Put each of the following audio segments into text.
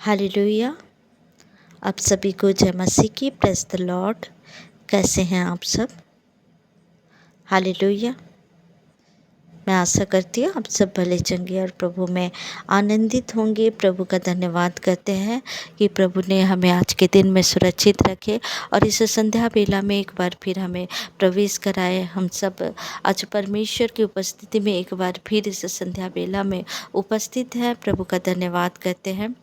Hallelujah. आप सभी को जय मसीह की। Praise the Lord. कैसे हैं आप सब? हालेलुया। मैं आशा करती हूँ आप सब भले चंगे और प्रभु में आनंदित होंगे। प्रभु का धन्यवाद करते हैं कि प्रभु ने हमें आज के दिन में सुरक्षित रखे और इस संध्या बेला में एक बार फिर हमें प्रवेश कराए। हम सब आज परमेश्वर की उपस्थिति में एक बार फिर इस संध्या बेला में उपस्थित हैं। प्रभु का धन्यवाद करते हैं।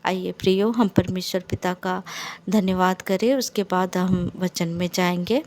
आइए प्रियो, हम परमेश्वर पिता का धन्यवाद करें, उसके बाद हम वचन में जाएंगे।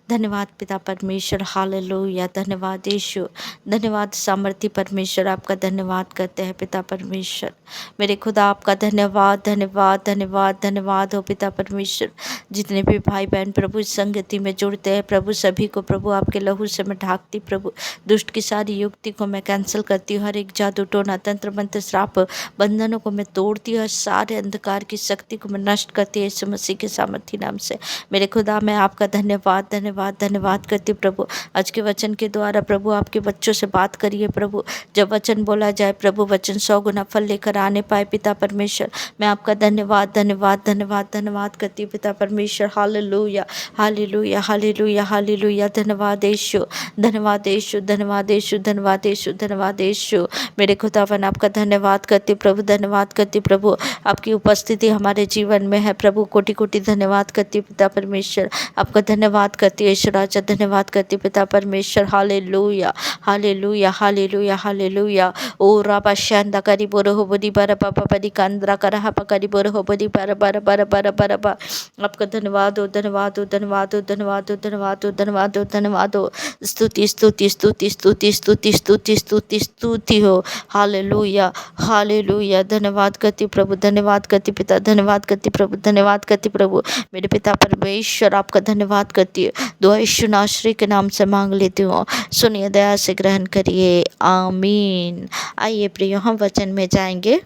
धन्यवाद पिता परमेश्वर, हालेलुया। धन्यवाद यीशु, धन्यवाद सामर्थी परमेश्वर, आपका धन्यवाद करते हैं पिता परमेश्वर। मेरे खुदा आपका धन्यवाद धन्यवाद धन्यवाद धन्यवाद हो पिता परमेश्वर। जितने भी भाई बहन प्रभु इस संगति में जुड़ते हैं प्रभु, सभी को प्रभु आपके लहू से मैं ढाकती प्रभु। दुष्ट की सारी युक्ति को मैं कैंसिल करती हूँ। हर एक जादू टोना तंत्र मंत्र श्राप बंधनों को मैं तोड़ती हूँ। सारे अंधकार की शक्ति को मैं नष्ट करती हूँ यीशु मसीह के सामर्थी नाम से। मेरे खुदा मैं आपका धन्यवाद धन्यवाद धन्यवाद करती प्रभु। आज के वचन के द्वारा प्रभु आपके बच्चों से बात करिए प्रभु। जब वचन बोला जाए प्रभु, वचन 100 गुना फल लेकर आने पाए पिता परमेश्वर। मैं आपका धन्यवाद धन्यवाद धन्यवाद धन्यवाद करती हूँ पिता परमेश्वर। Hallelujah hallelujah hallelujah hallelujah. धन्यवाद यीशु, धन्यवाद यीशु, धन्यवाद यीशु, धन्यवाद यीशु, धन्यवाद यीशु। मेरे खुदावन आपका धन्यवाद करती प्रभु, धन्यवाद करती प्रभु। आपकी उपस्थिति हमारे जीवन में है प्रभु। कोटि कोटि धन्यवाद करती पिता परमेश्वर। आपका धन्यवाद करती है ईश्वर राजा, धन्यवाद करती पिता परमेश्वर। Hallelujah hallelujah hallelujah hallelujah. ओ राबा शांदा करी बोरो हो बदी बारा पापा बदी कांद्रा करा पकड़ी बोरो हो बदी बारा बारा बारा बारा बारा बा। आपका धन्यवाद हो, धन्यवाद हो, धन्यवाद हो, धन्यवाद हो, धन्यवाद हो, धन्यवाद हो, धन्यवाद हो। स्तुति स्तुति स्तुति स्तुति स्तुति स्तुति स्तुति स्तुति हो। Hallelujah hallelujah. धन्यवाद करती प्रभु, धन्यवाद करती पिता, धन्यवाद करती प्रभु, धन्यवाद करती प्रभु। मेरे पिता परमेश्वर आपका धन्यवाद करती है। दुआ यीशु नासरी के नाम से मांग लेती हूँ, सुनिए दया से ग्रहण करिए, आमीन। आइए प्रियो, हम वचन में जाएंगे।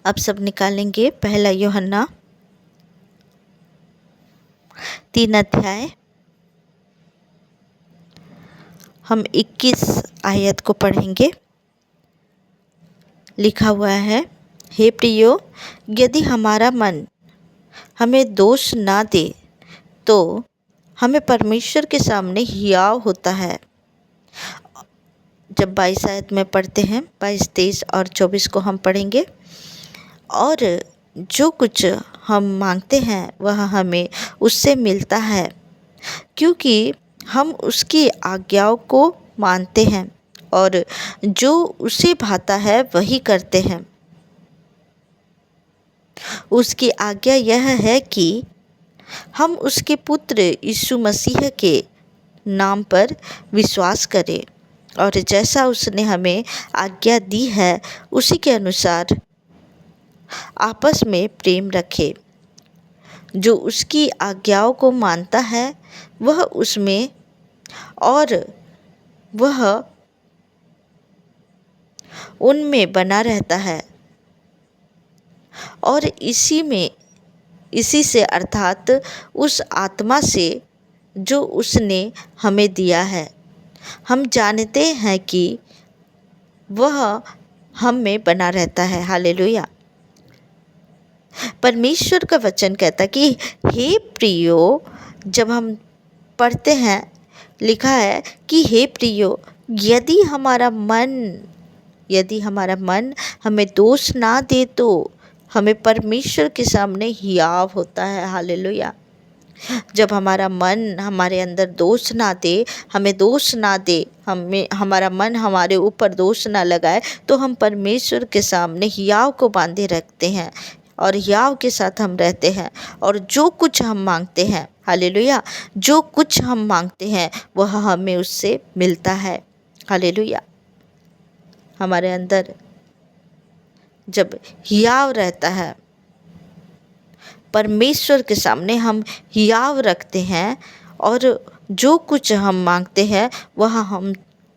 अब सब निकालेंगे पहला यूहन्ना 3 अध्याय, हम 21 आयत को पढ़ेंगे। लिखा हुआ है, हे प्रियो, यदि हमारा मन हमें दोष ना दे तो हमें परमेश्वर के सामने हियाव होता है। जब 22 आयत में पढ़ते हैं, 22, 23 और 24 को हम पढ़ेंगे। और जो कुछ हम मांगते हैं वह हमें उससे मिलता है, क्योंकि हम उसकी आज्ञाओं को मानते हैं और जो उसे भाता है वही करते हैं। उसकी आज्ञा यह है कि हम उसके पुत्र यीशु मसीह के नाम पर विश्वास करें और जैसा उसने हमें आज्ञा दी है उसी के अनुसार आपस में प्रेम रखें। जो उसकी आज्ञाओं को मानता है वह उसमें और वह उनमें बना रहता है और इसी से अर्थात उस आत्मा से जो उसने हमें दिया है हम जानते हैं कि वह हम में बना रहता है। हालेलुया। परमेश्वर का वचन कहता कि हे प्रियो, जब हम पढ़ते हैं लिखा है कि हे प्रियो, यदि हमारा मन हमें दोष ना दे तो हमें परमेश्वर के सामने हियाव होता है। हालेलुया। जब हमारा मन हमारे अंदर दोष ना दे, हमें दोष ना दे, हमारा मन हमारे ऊपर दोष ना लगाए, तो हम परमेश्वर के सामने हियाव को बांधे रखते हैं और हियाव के साथ हम रहते हैं। और जो कुछ हम मांगते हैं, हालेलुया, जो कुछ हम मांगते हैं वह हमें उससे मिलता है। हालेलुया। हमारे अंदर जब हियाव रहता है, परमेश्वर के सामने हम हियाव रखते हैं और जो कुछ हम मांगते हैं वह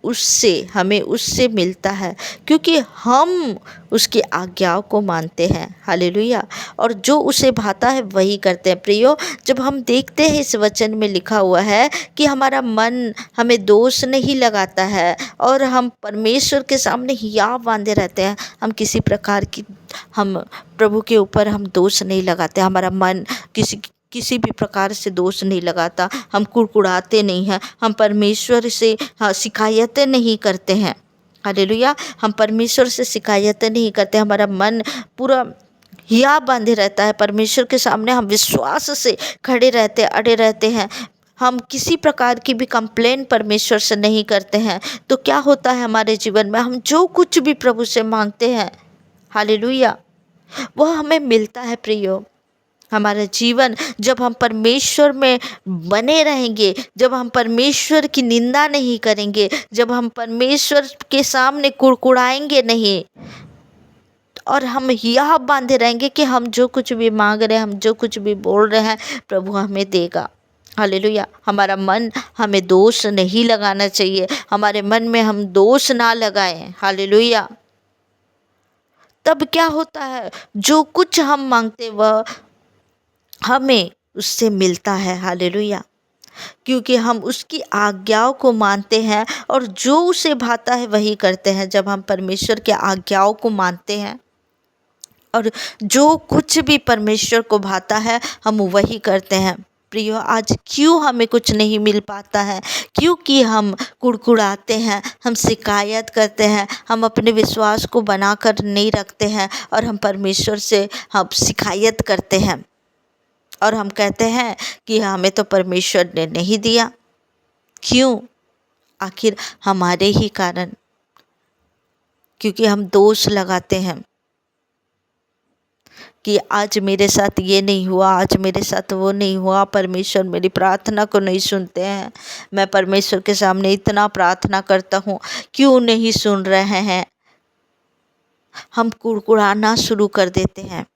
हमें उससे मिलता है, क्योंकि हम उसकी आज्ञाओं को मानते हैं। हालेलुया। और जो उसे भाता है वही करते हैं। प्रियो, जब हम देखते हैं इस वचन में लिखा हुआ है कि हमारा मन हमें दोष नहीं लगाता है और हम परमेश्वर के सामने हियाव बांधे रहते हैं, हम किसी प्रकार की हम प्रभु के ऊपर हम दोष नहीं लगाते, हमारा मन किसी भी प्रकार से दोष नहीं लगाता, हम कुड़कुड़ाते नहीं हैं, हम परमेश्वर से शिकायतें नहीं करते हैं। हालेलुया। हम परमेश्वर से शिकायतें नहीं करते, हमारा मन पूरा हिया बांधे रहता है परमेश्वर के सामने, हम विश्वास से खड़े रहते अड़े रहते हैं, हम किसी प्रकार की भी कंप्लेन परमेश्वर से नहीं करते हैं। तो क्या होता है हमारे जीवन में, हम जो कुछ भी प्रभु से मांगते हैं, हालेलुया, वह हमें मिलता है। प्रियो, हमारा जीवन जब हम परमेश्वर में बने रहेंगे, जब हम परमेश्वर की निंदा नहीं करेंगे, जब हम परमेश्वर के सामने कुड़कुड़ाएंगे नहीं और हम यह बांधे रहेंगे कि हम जो कुछ भी मांग रहे हैं, हम जो कुछ भी बोल रहे हैं, प्रभु हमें देगा। हालेलुया। हमारा मन हमें दोष नहीं लगाना चाहिए, हमारे मन में हम दोष ना लगाएं। हालेलुया। तब क्या होता है, जो कुछ हम मांगते वह हमें उससे मिलता है। हालेलुया। क्योंकि हम उसकी आज्ञाओं को मानते हैं और जो उसे भाता है वही करते हैं। जब हम परमेश्वर की आज्ञाओं को मानते हैं और जो कुछ भी परमेश्वर को भाता है हम वही करते हैं। प्रियो, आज क्यों हमें कुछ नहीं मिल पाता है, क्योंकि हम कुड़कुड़ाते हैं, हम शिकायत करते हैं, हम अपने विश्वास को बनाकर नहीं रखते हैं और हम परमेश्वर से हम शिकायत करते हैं और हम कहते हैं कि हमें तो परमेश्वर ने नहीं दिया। क्यों? आखिर हमारे ही कारण, क्योंकि हम दोष लगाते हैं कि आज मेरे साथ ये नहीं हुआ, आज मेरे साथ वो नहीं हुआ, परमेश्वर मेरी प्रार्थना को नहीं सुनते हैं, मैं परमेश्वर के सामने इतना प्रार्थना करता हूँ, क्यों नहीं सुन रहे हैं। हम कुड़कुड़ाना शुरू कर देते हैं,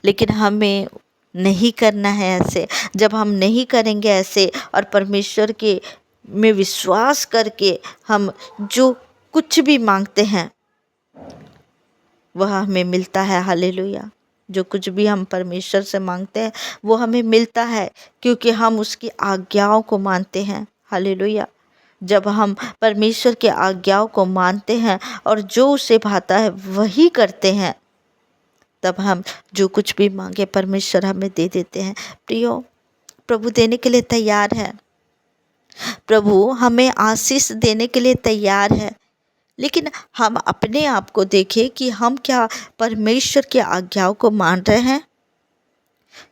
लेकिन हमें नहीं करना है ऐसे। जब हम नहीं करेंगे ऐसे और परमेश्वर के में विश्वास करके हम जो कुछ भी मांगते हैं वह हमें मिलता है। हालेलुया। जो कुछ भी हम परमेश्वर से मांगते हैं वो हमें मिलता है, क्योंकि हम उसकी आज्ञाओं को मानते हैं। हालेलुया। जब हम परमेश्वर की आज्ञाओं को मानते हैं और जो उसे भाता है वही करते हैं, तब हम जो कुछ भी मांगे परमेश्वर हमें दे देते हैं। प्रियो, प्रभु देने के लिए तैयार है, प्रभु हमें आशीष देने के लिए तैयार है, लेकिन हम अपने आप को देखें कि हम क्या परमेश्वर की आज्ञाओं को मान रहे हैं,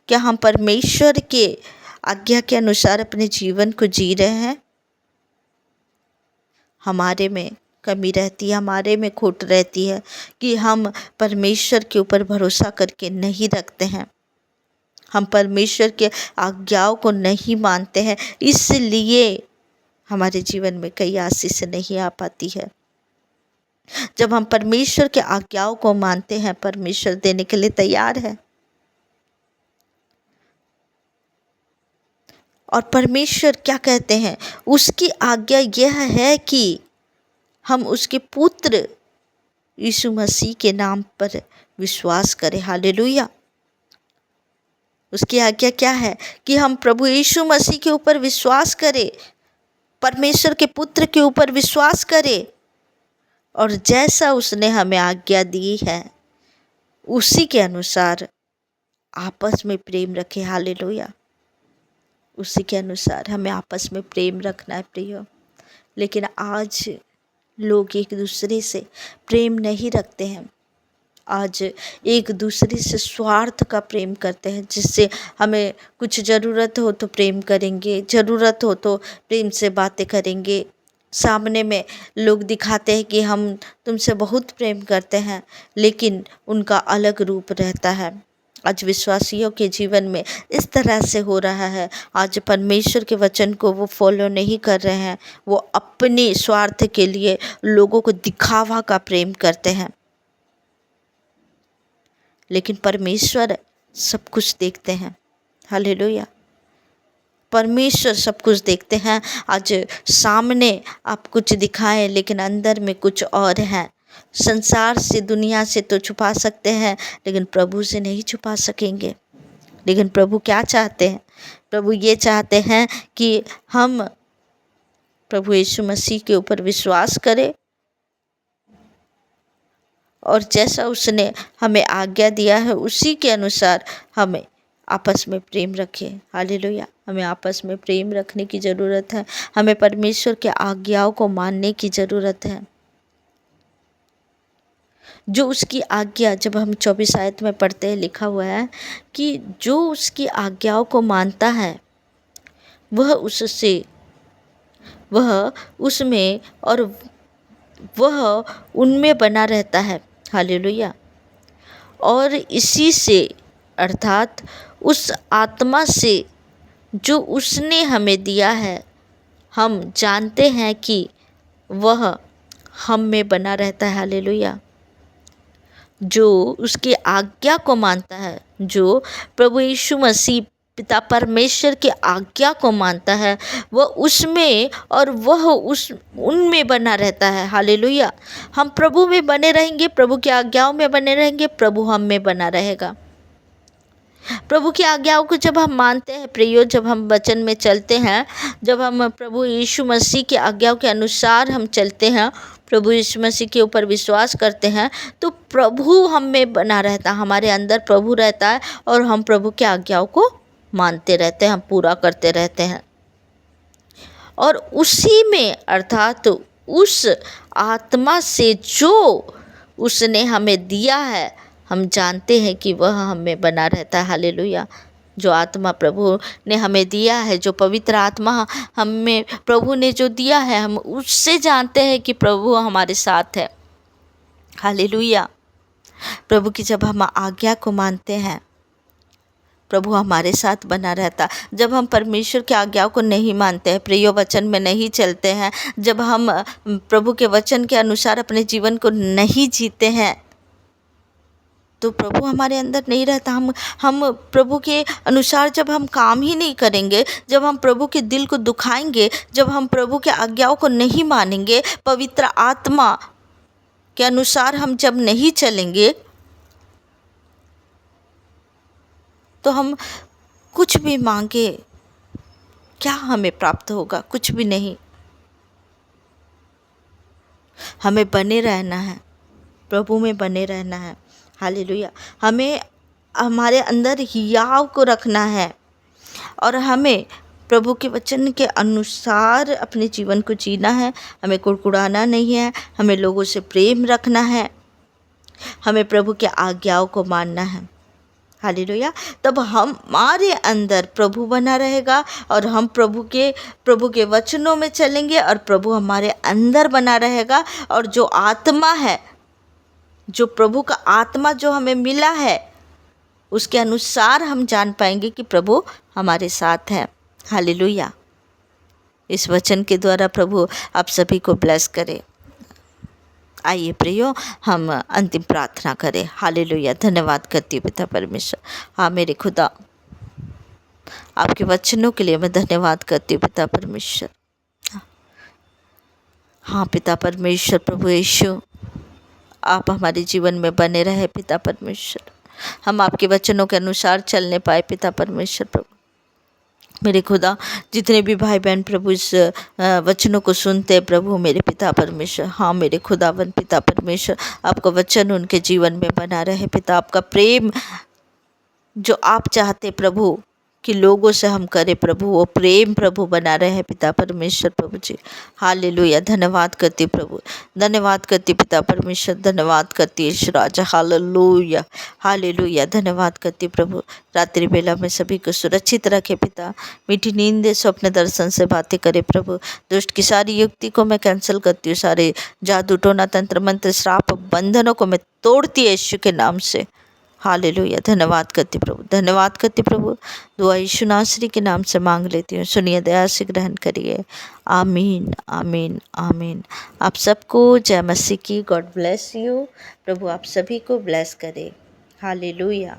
क्या हम परमेश्वर के आज्ञा के अनुसार अपने जीवन को जी रहे हैं। हमारे में कमी रहती है, हमारे में खोट रहती है कि हम परमेश्वर के ऊपर भरोसा करके नहीं रखते हैं, हम परमेश्वर के आज्ञाओं को नहीं मानते हैं, इसलिए हमारे जीवन में कई आशीष नहीं आ पाती है। जब हम परमेश्वर के आज्ञाओं को मानते हैं, परमेश्वर देने के लिए तैयार है। और परमेश्वर क्या कहते हैं, उसकी आज्ञा यह है कि हम उसके पुत्र यीशु मसीह के नाम पर विश्वास करें। हालेलुया। उसकी आज्ञा क्या है कि हम प्रभु यीशु मसीह के ऊपर विश्वास करें, परमेश्वर के पुत्र के ऊपर विश्वास करें और जैसा उसने हमें आज्ञा दी है उसी के अनुसार आपस में प्रेम रखें। हालेलुया। उसी के अनुसार हमें आपस में प्रेम रखना है। प्रियो, लेकिन आज लोग एक दूसरे से प्रेम नहीं रखते हैं, आज एक दूसरे से स्वार्थ का प्रेम करते हैं, जिससे हमें कुछ ज़रूरत हो तो प्रेम करेंगे, ज़रूरत हो तो प्रेम से बातें करेंगे, सामने में लोग दिखाते हैं कि हम तुमसे बहुत प्रेम करते हैं, लेकिन उनका अलग रूप रहता है। आज विश्वासियों के जीवन में इस तरह से हो रहा है, आज परमेश्वर के वचन को वो फॉलो नहीं कर रहे हैं, वो अपने स्वार्थ के लिए लोगों को दिखावा का प्रेम करते हैं। लेकिन परमेश्वर सब कुछ देखते हैं। हालेलुया। परमेश्वर सब कुछ देखते हैं। आज सामने आप कुछ दिखाएं लेकिन अंदर में कुछ और है। संसार से, दुनिया से तो छुपा सकते हैं लेकिन प्रभु से नहीं छुपा सकेंगे। लेकिन प्रभु क्या चाहते हैं? प्रभु ये चाहते हैं कि हम प्रभु यीशु मसीह के ऊपर विश्वास करें और जैसा उसने हमें आज्ञा दिया है उसी के अनुसार हमें आपस में प्रेम रखें। हालेलुया। हमें आपस में प्रेम रखने की ज़रूरत है। हमें परमेश्वर के आज्ञाओं को मानने की ज़रूरत है। जो उसकी आज्ञा, जब हम 24 आयत में पढ़ते हैं, लिखा हुआ है कि जो उसकी आज्ञाओं को मानता है वह उसमें और वह उनमें बना रहता है। हालेलुया। और इसी से, अर्थात उस आत्मा से जो उसने हमें दिया है, हम जानते हैं कि वह हम में बना रहता है। हालेलुया। जो उसकी आज्ञा को मानता है, जो प्रभु यीशु मसीह पिता परमेश्वर की आज्ञा को मानता है, वह उसमें और वह उनमें बना रहता है। हालेलुया। हम प्रभु में बने रहेंगे, प्रभु की आज्ञाओं में बने रहेंगे, प्रभु हम में बना रहेगा। प्रभु की आज्ञाओं को जब हम मानते हैं प्रियो, जब हम वचन में चलते हैं, जब हम प्रभु यीशु मसीह की आज्ञाओं के अनुसार हम चलते हैं, प्रभु यीशु मसीह के ऊपर विश्वास करते हैं, तो प्रभु हम में बना रहता है, हमारे अंदर प्रभु रहता है और हम प्रभु की आज्ञाओं को मानते रहते हैं, हम पूरा करते रहते हैं। और उसी में, अर्थात उस आत्मा से जो उसने हमें दिया है, हम जानते हैं कि वह हमें बना रहता है। हालेलुया। जो आत्मा प्रभु ने हमें दिया है, जो पवित्र आत्मा हमें प्रभु ने जो दिया है, हम उससे जानते हैं कि प्रभु हमारे साथ है। हालेलुया। प्रभु की जब हम आज्ञा को मानते हैं, प्रभु हमारे साथ बना रहता। जब हम परमेश्वर की आज्ञाओं को नहीं मानते हैं, प्रिय वचन में नहीं चलते हैं, जब हम प्रभु के वचन के अनुसार अपने जीवन को नहीं जीते हैं, तो प्रभु हमारे अंदर नहीं रहता। हम प्रभु के अनुसार जब हम काम ही नहीं करेंगे, जब हम प्रभु के दिल को दुखाएंगे, जब हम प्रभु के आज्ञाओं को नहीं मानेंगे, पवित्र आत्मा के अनुसार हम जब नहीं चलेंगे, तो हम कुछ भी मांगे, क्या हमें प्राप्त होगा? कुछ भी नहीं। हमें बने रहना है, प्रभु में बने रहना है। हालेलुया। हमें हमारे अंदर हियाव को रखना है और हमें प्रभु के वचन के अनुसार अपने जीवन को जीना है। हमें कुड़कुड़ाना नहीं है, हमें लोगों से प्रेम रखना है, हमें प्रभु के आज्ञाओं को मानना है। हालेलुया। तब हमारे अंदर प्रभु बना रहेगा और हम प्रभु के वचनों में चलेंगे और प्रभु हमारे अंदर बना रहेगा। और जो आत्मा है, जो प्रभु का आत्मा जो हमें मिला है, उसके अनुसार हम जान पाएंगे कि प्रभु हमारे साथ है। हालेलुया। इस वचन के द्वारा प्रभु आप सभी को ब्लेस करे। आइए प्रियो, हम अंतिम प्रार्थना करें। हालेलुया। धन्यवाद करती हूँ पिता परमेश्वर। हाँ मेरे खुदा, आपके वचनों के लिए मैं धन्यवाद करती हूँ पिता परमेश्वर। हाँ पिता परमेश्वर, प्रभु यीशु आप हमारे जीवन में बने रहे पिता परमेश्वर। हम आपके वचनों के अनुसार चलने पाए पिता परमेश्वर। प्रभु मेरे खुदा, जितने भी भाई बहन प्रभु इस वचनों को सुनते हैं प्रभु मेरे पिता परमेश्वर, हाँ मेरे खुदावन पिता परमेश्वर, आपका वचन उनके जीवन में बना रहे पिता। आपका प्रेम जो आप चाहते प्रभु कि लोगों से हम करें प्रभु, वो प्रेम प्रभु बना रहे पिता परमेश्वर। प्रभु जी हालेलुया। धन्यवाद करती प्रभु, धन्यवाद करती पिता परमेश्वर, धन्यवाद करती यीशु राजा। Hallelujah hallelujah. धन्यवाद करती प्रभु। रात्रि बेला में सभी को सुरक्षित रखे पिता, मीठी नींद दे, स्वप्न दर्शन से बातें करे प्रभु। दुष्ट की सारी युक्ति को मैं कैंसिल करती हूँ, सारे जादू टोना तंत्र मंत्र श्राप बंधनों को मैं तोड़ती है यीशु के नाम से। हालेलुया। धन्यवाद करती प्रभु, धन्यवाद करती प्रभु। दुआ यीशु नासरी के नाम से मांग लेती हूँ, सुनिए, दया से ग्रहण करिए। आमीन आमीन आमीन। आप सबको जय मसीह की। God bless you. प्रभु आप सभी को ब्लेस करे। हालेलुया।